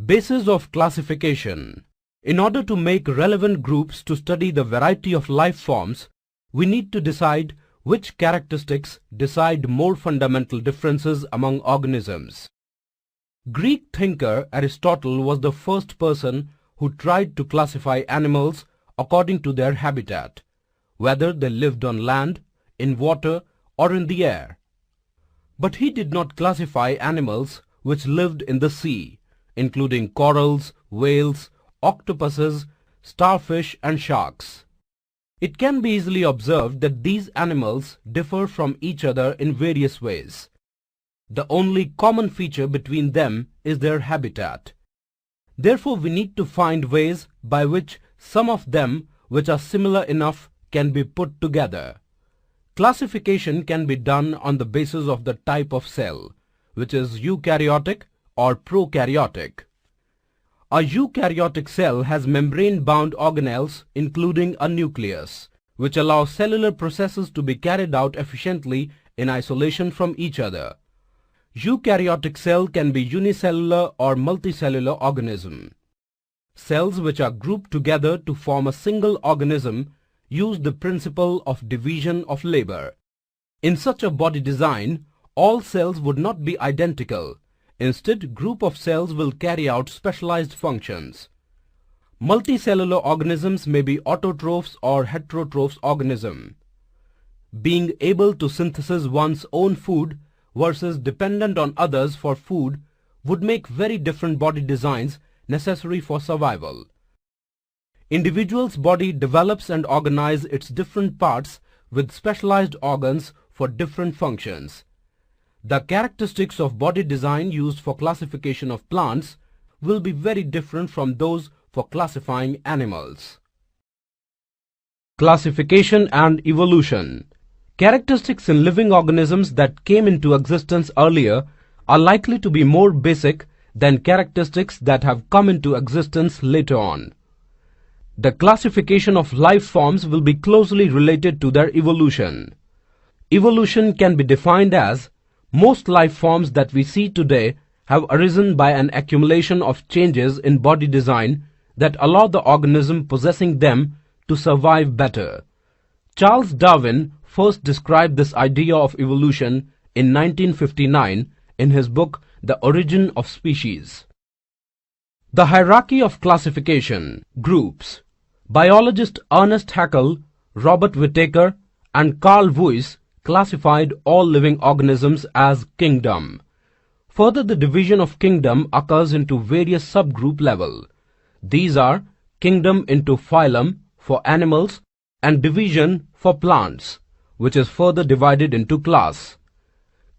Basis of classification. In order to make relevant groups to study the variety of life forms, we need to decide which characteristics decide more fundamental differences among organisms. Greek thinker Aristotle was the first person who tried to classify animals according to their habitat, whether they lived on land, in water, or in the air. But he did not classify animals which lived in the sea, including corals, whales, octopuses, starfish and sharks. It can be easily observed that these animals differ from each other in various ways. The only common feature between them is their habitat. Therefore, we need to find ways by which some of them which are similar enough can be put together. Classification can be done on the basis of the type of cell, which is eukaryotic or prokaryotic. A eukaryotic cell has membrane-bound organelles including a nucleus, which allows cellular processes to be carried out efficiently in isolation from each other. Eukaryotic cell can be unicellular or multicellular organism. Cells which are grouped together to form a single organism use the principle of division of labor. In such a body design, all cells would not be identical. Instead, group of cells will carry out specialized functions. Multicellular organisms may be autotrophs or heterotrophs organisms. Being able to synthesize one's own food versus dependent on others for food would make very different body designs necessary for survival. Individual's body develops and organizes its different parts with specialized organs for different functions. The characteristics of body design used for classification of plants will be very different from those for classifying animals. Classification and evolution. Characteristics in living organisms that came into existence earlier are likely to be more basic than characteristics that have come into existence later on. The classification of life forms will be closely related to their evolution. Evolution can be defined as most life forms that we see today have arisen by an accumulation of changes in body design that allow the organism possessing them to survive better. Charles Darwin first described this idea of evolution in 1959 in his book The Origin of Species. The hierarchy of classification. Groups. Biologist Ernest Haeckel, Robert Whittaker, and Carl Weiss classified all living organisms as kingdom. Further, the division of kingdom occurs into various subgroup level. These are kingdom into phylum for animals and division for plants, which is further divided into class.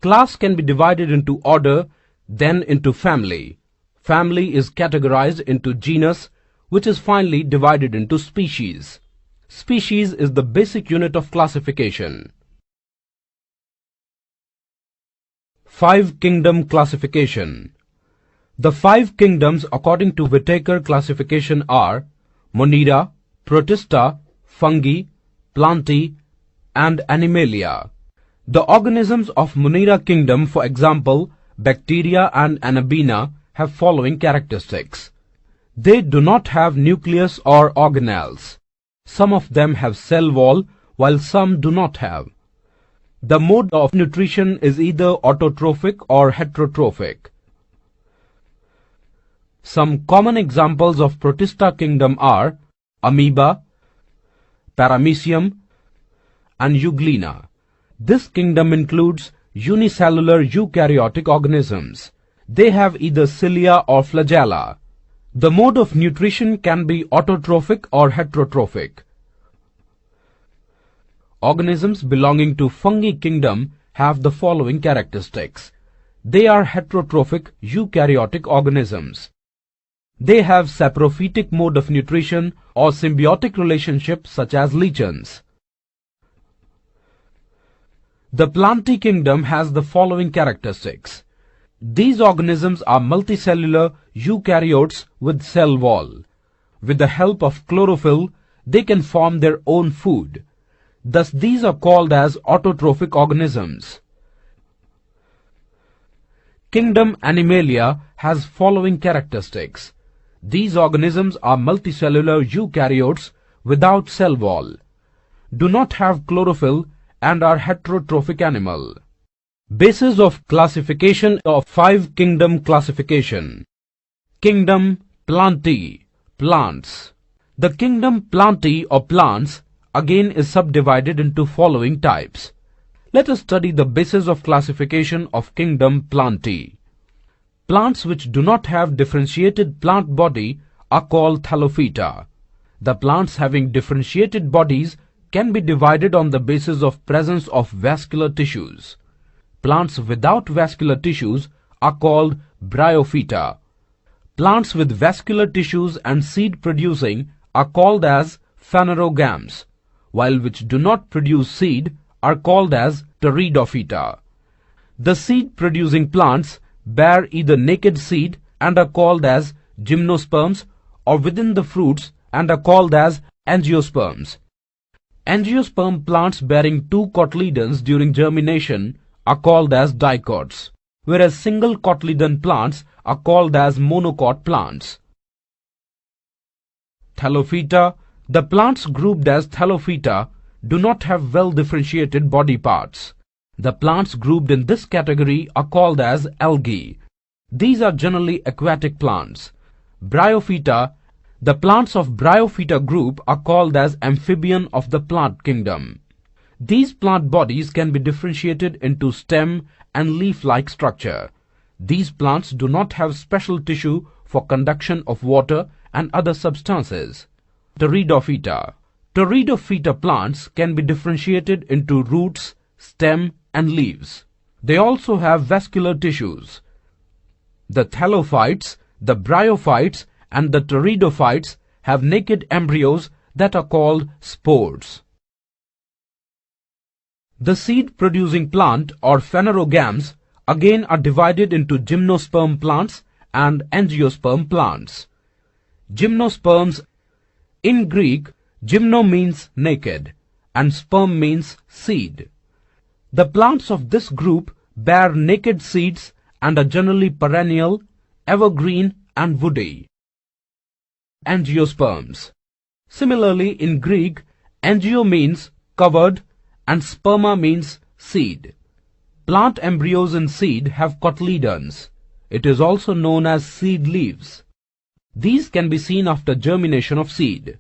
Class can be divided into order, then into family. Family is categorized into genus, which is finally divided into species. Species is the basic unit of classification. 5 kingdom classification. The 5 kingdoms according to Whittaker classification are Monera, Protista, Fungi, Plantae, and Animalia. The organisms of Monera kingdom, for example, bacteria and Anabaena, have following characteristics. They do not have nucleus or organelles. Some of them have cell wall, while some do not have. The mode of nutrition is either autotrophic or heterotrophic. Some common examples of Protista kingdom are amoeba, paramecium, and euglena. This kingdom includes unicellular eukaryotic organisms. They have either cilia or flagella. The mode of nutrition can be autotrophic or heterotrophic. Organisms belonging to fungi kingdom have the following characteristics. They are heterotrophic eukaryotic organisms. They have saprophytic mode of nutrition or symbiotic relationships such as lichens. The Plantae kingdom has the following characteristics. These organisms are multicellular eukaryotes with cell wall. With the help of chlorophyll, they can form their own food. Thus, these are called as autotrophic organisms. Kingdom Animalia has following characteristics. These organisms are multicellular eukaryotes without cell wall, do not have chlorophyll and are heterotrophic animal. Basis of classification of 5 kingdom classification. Kingdom Plantae, plants. The kingdom Plantae or plants again is subdivided into following types. Let us study the basis of classification of kingdom Plantae. Plants which do not have differentiated plant body are called Thallophyta. The plants having differentiated bodies can be divided on the basis of presence of vascular tissues. Plants without vascular tissues are called Bryophyta. Plants with vascular tissues and seed producing are called as Phanerogams, while which do not produce seed are called as Pteridophyta. The seed producing plants bear either naked seed and are called as gymnosperms, or within the fruits and are called as angiosperms. Angiosperm plants bearing 2 cotyledons during germination are called as dicots, whereas single cotyledon plants are called as monocot plants. Thallophyta. The plants grouped as Thallophyta do not have well differentiated body parts. The plants grouped in this category are called as algae. These are generally aquatic plants. Bryophyta. The plants of Bryophyta group are called as amphibian of the plant kingdom. These plant bodies can be differentiated into stem and leaf-like structure. These plants do not have special tissue for conduction of water and other substances. Pteridophyta. Pteridophyta plants can be differentiated into roots, stem and leaves. They also have vascular tissues. The thallophytes, the bryophytes and the pteridophytes have naked embryos that are called spores. The seed-producing plant or phanerogams again are divided into gymnosperm plants and angiosperm plants. Gymnosperms. In Greek, gymno means naked and sperm means seed. The plants of this group bear naked seeds and are generally perennial, evergreen and woody. Angiosperms. Similarly, in Greek, angio means covered and sperma means seed. Plant embryos in seed have cotyledons. It is also known as seed leaves. These can be seen after germination of seed.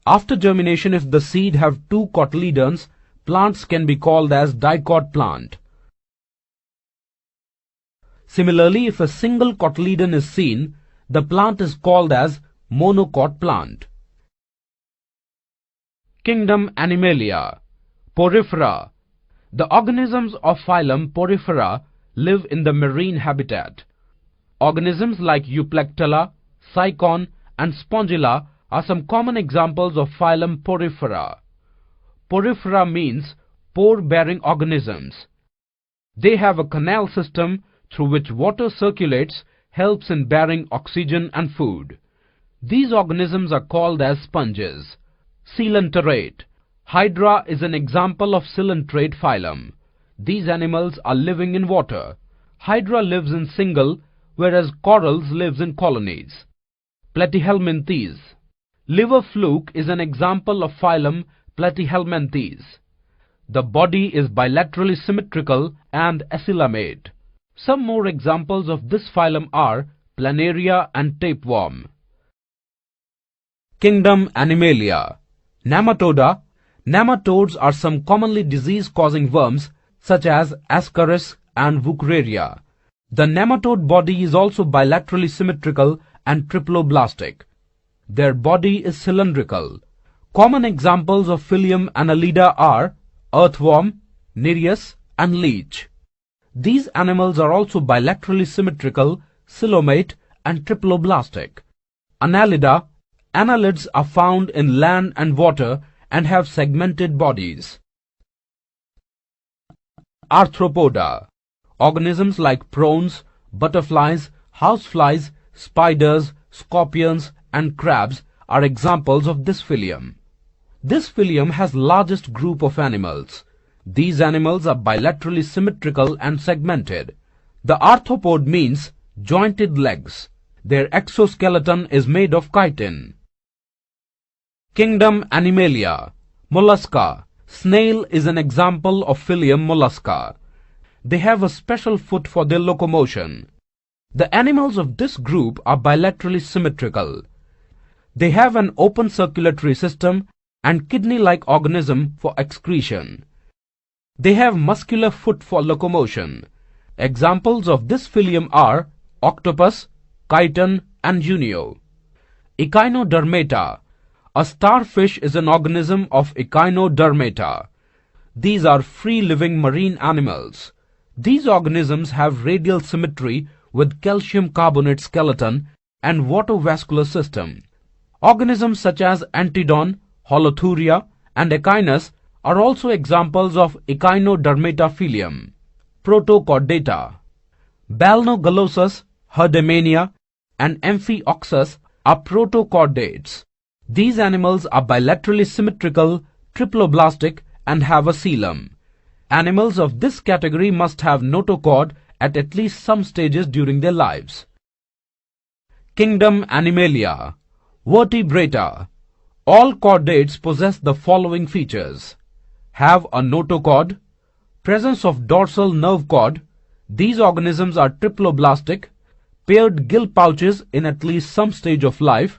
After germination, if the seed have 2 cotyledons, plants can be called as dicot plant. Similarly, if a single cotyledon is seen, the plant is called as monocot plant. Kingdom Animalia. Porifera. The organisms of phylum Porifera live in the marine habitat. Organisms like Euplectella, Cycon and Spongilla are some common examples of phylum Porifera. Porifera means pore-bearing organisms. They have a canal system through which water circulates, helps in bearing oxygen and food. These organisms are called as sponges. Coelenterate. Hydra is an example of coelenterate phylum. These animals are living in water. Hydra lives in single, whereas corals lives in colonies. Platyhelminthes. Liver fluke is an example of phylum Platyhelminthes. The body is bilaterally symmetrical and acylamate. Some more examples of this phylum are Planaria and tapeworm. Kingdom Animalia. Nematoda. Nematodes are some commonly disease-causing worms such as Ascaris and Wuchereria. The nematode body is also bilaterally symmetrical and triploblastic. Their body is cylindrical. Common examples of Phylum Annelida are earthworm, Nereus and leech. These animals are also bilaterally symmetrical, coelomate and triploblastic. Annelida. Annelids are found in land and water and have segmented bodies. Arthropoda. Organisms like prawns, butterflies, houseflies, spiders, scorpions and crabs are examples of this phylum. This phylum has largest group of animals. These animals are bilaterally symmetrical and segmented. The arthropod means jointed legs. Their exoskeleton is made of chitin. Kingdom Animalia. Mollusca. Snail is an example of phylum Mollusca. They have a special foot for their locomotion. The animals of this group are bilaterally symmetrical. They have an open circulatory system and kidney-like organism for excretion. They have muscular foot for locomotion. Examples of this phylum are octopus, chiton and junio. Echinodermata. A starfish is an organism of Echinodermata. These are free-living marine animals. These organisms have radial symmetry with calcium carbonate skeleton and water-vascular system. Organisms such as Antedon, Holothuria and Echinus are also examples of Echinodermata phylum. Protochordata. Balnogallosus, Herdemania and Amphioxus are protochordates. These animals are bilaterally symmetrical, triploblastic and have a coelom. Animals of this category must have notochord at least some stages during their lives. Kingdom Animalia. Vertebrata. All chordates possess the following features: have a notochord, presence of dorsal nerve cord. These organisms are triploblastic, paired gill pouches in at least some stage of life.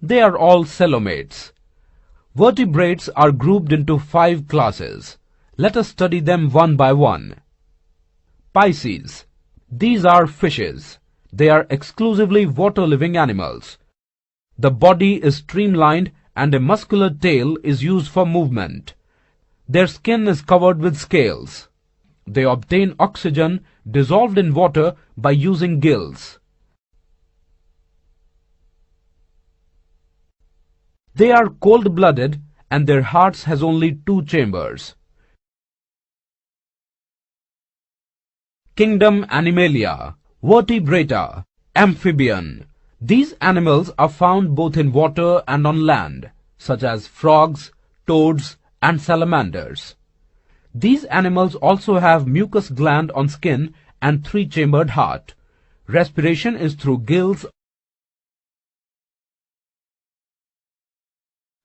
They are all coelomates. Vertebrates are grouped into 5 classes. Let us study them one by one. Pisces. These are fishes. They are exclusively water-living animals. The body is streamlined and a muscular tail is used for movement. Their skin is covered with scales. They obtain oxygen dissolved in water by using gills. They are cold-blooded and their hearts has only 2 chambers. Kingdom Animalia. Vertebrata. Amphibian. These animals are found both in water and on land, such as frogs, toads and salamanders. These animals also have mucus gland on skin and 3-chambered heart. Respiration is through gills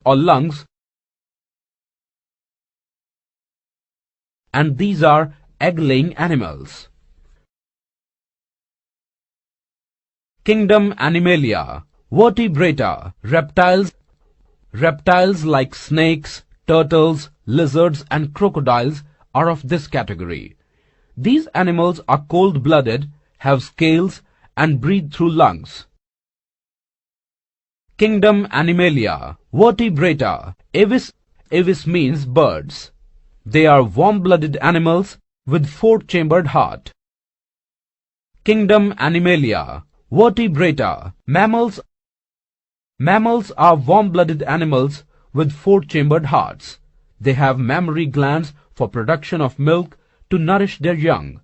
or lungs, and these are egg-laying animals. Kingdom Animalia. Vertebrata. Reptiles. Reptiles like snakes, turtles, lizards and crocodiles are of this category. These animals are cold-blooded, have scales and breathe through lungs. Kingdom Animalia. Vertebrata. Aves. Aves means birds. They are warm-blooded animals with 4-chambered heart. Kingdom Animalia. Vertebrata. Mammals. Mammals are warm-blooded animals with 4-chambered hearts. They have mammary glands for production of milk to nourish their young.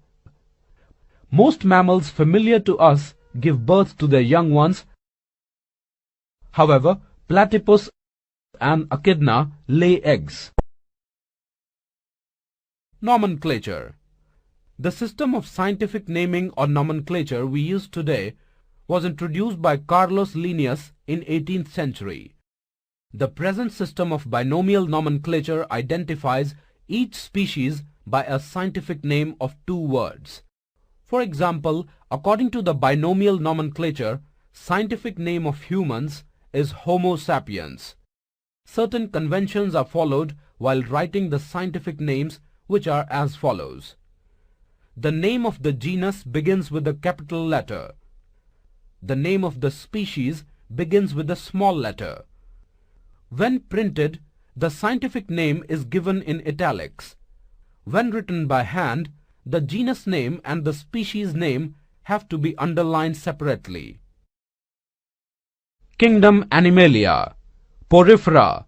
Most mammals familiar to us give birth to their young ones. However, platypus and echidna lay eggs. Nomenclature. The system of scientific naming or nomenclature we use today was introduced by Carlos Linnaeus in 18th century. The present system of binomial nomenclature identifies each species by a scientific name of 2 words. For example, according to the binomial nomenclature, scientific name of humans is Homo sapiens. Certain conventions are followed while writing the scientific names, which are as follows. The name of the genus begins with a capital letter. The name of the species begins with a small letter. When printed, the scientific name is given in italics. When written by hand, the genus name and the species name have to be underlined separately. Kingdom Animalia. Porifera.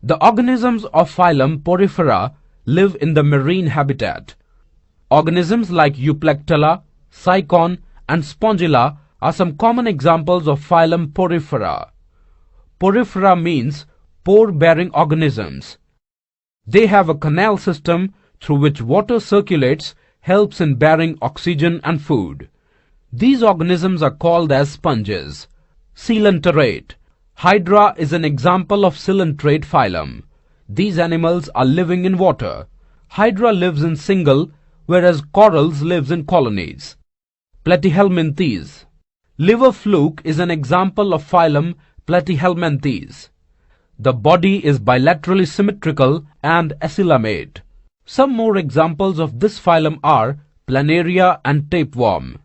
The organisms of phylum Porifera live in the marine habitat. Organisms like Euplectella, Cycon and Spongilla are some common examples of phylum Porifera. Porifera means pore-bearing organisms. They have a canal system through which water circulates, helps in bearing oxygen and food. These organisms are called as sponges. Coelenterate. Hydra is an example of coelenterate phylum. These animals are living in water. Hydra lives in single, whereas corals lives in colonies. Platyhelminthes. Liver fluke is an example of phylum Platyhelminthes. The body is bilaterally symmetrical and acylamate. Some more examples of this phylum are Planaria and tapeworm.